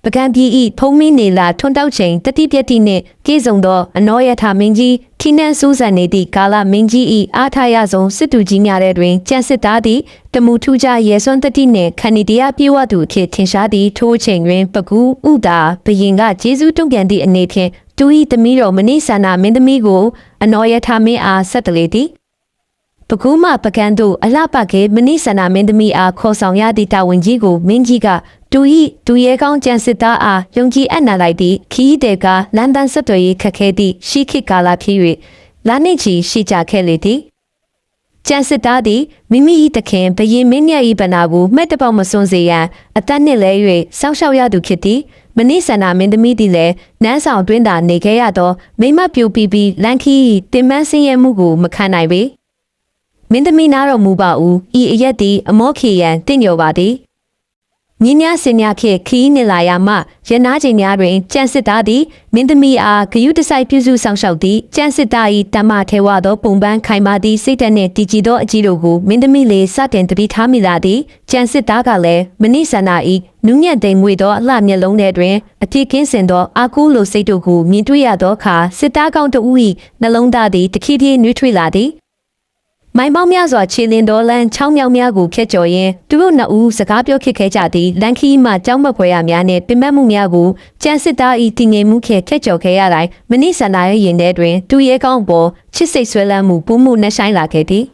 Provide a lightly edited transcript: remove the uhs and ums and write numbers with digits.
ပကံပြည်ဤဖုံးမင်းနေလာထွန်းတောက်ချိန်တတိပြက်တိနှင့်ကေဆုံသောအနောယထာမင်းကြီးခီနန်းစူးစံနေသည့်ကာလမင်းကြီးဤအားထားရဆုံးစစ်တူကြီးများတဲ့တွင်ကြံစစ်သားသည်တမူထူးခြားရဲစွမ်းတတိနှင့်ခန္ဒီတရားပြေဝသူအဖြစ်ထင်ရှားသည့်ထိုးချိန်တွင်ပကူဥတာဘရင်ကကျေးဇူးတုံ့ပြန်သည့်အနေဖြင့်တူဤသမီးတော်မနိဆန္ဒမင်းသမီးကိုအနောယထာမင်းအားဆက်တလေသည်ပကူမပကံတို့အလှပကဲမနိဆန္ဒမင်းသမီးအားခေါ်ဆောင်ရသည့်တာဝန်ကြီးကိုမင်းကြီးကတူရဲကောင်းကြံစစ်သားအားယုံကြည်အပ်နာလိုက်သည့်ခီးတဲ့ကလန်ဒန်ဆက်သွယ်ရေးခက်ခဲသည့်ရှိခိကာလာဖြစ်၍လာနေချီရှိကြခဲ့လေသည်ကြံစစ်သားသည်မိမိ၏တခင်ဘရင်မင်းမြတ်၏ဗနာကိုမှတ်တပေါက်မစွန့်စေရန်အသက်နှင့်လဲ၍စောင့်ရှောက်ရသူဖြစ်သည်မနိဆန္ဒမင်းသမီးသည်လည်းနန်းဆောင်တွင်သာနေခဲ့ရသောမိမပြူပြီးလန်ခီတင်မန်းစင်းရဲမှုကိုမခံနိုင်ပေမင်းသမီးနားတော်မူပါဦးဤအရက်သည်အမောခေရန်တင့်လျော်ပါသည်မြင်းများစင်များခေခီးနေလာရမှရနာချိန်များတွင်ကြံစစ်သားသည်မင်းသမီးအားဂယုတစိုက်ပြုစုဆောင်ရှောက်သည့်ကြံစစ်သား၏တမထဲဝသောပုံပန်းခိုင်မာသည့်စိတ်ဓာတ်နှင့်တည်ကြည်သောအကြီးတို့ကိုမင်းသမီးလေးစတင်တတိထားမိလာသည်ကြံစစ်သားကလည်းမနိဆန္ဒ၏နူးညံ့သိမ်မွေ့သောအလှမျက်လုံးထဲတွင်အထည်ကင်းစင်သောအာကူးလိုစိတ်တို့ကိုမြင်တွေ့ရသောအခါစစ်သားကောင်းတဦး၏နှလုံးသားသည်တဖြည်းဖြည်းနှွေးထွေးလာသည်မိုင်ပေါင်းများစွာခြေလင်းတော်လန်ချောင်းမြောင်များကိုဖျက်ကျော်ရင်းသူတို့နှစ်ဦးစကားပြောဖြစ်ခဲ့ကြသည်လန်ခီမှကြောင်းမဖွယ်ရများနှင့်ပင်ပန်းမှုများကိုကြံစစ်သား၏တည်ငြိမ်မှုဖြင့်ဖျက်ကျော်ခဲ့ရတိုင်းမနိဆန္ဒရဲ့ရင်ထဲတွင်သူရဲကောင်းပေါ်ချစ်စိတ်ဆွဲလန်းမှုပူးမှုနှဆိုင်လာခဲ့သည်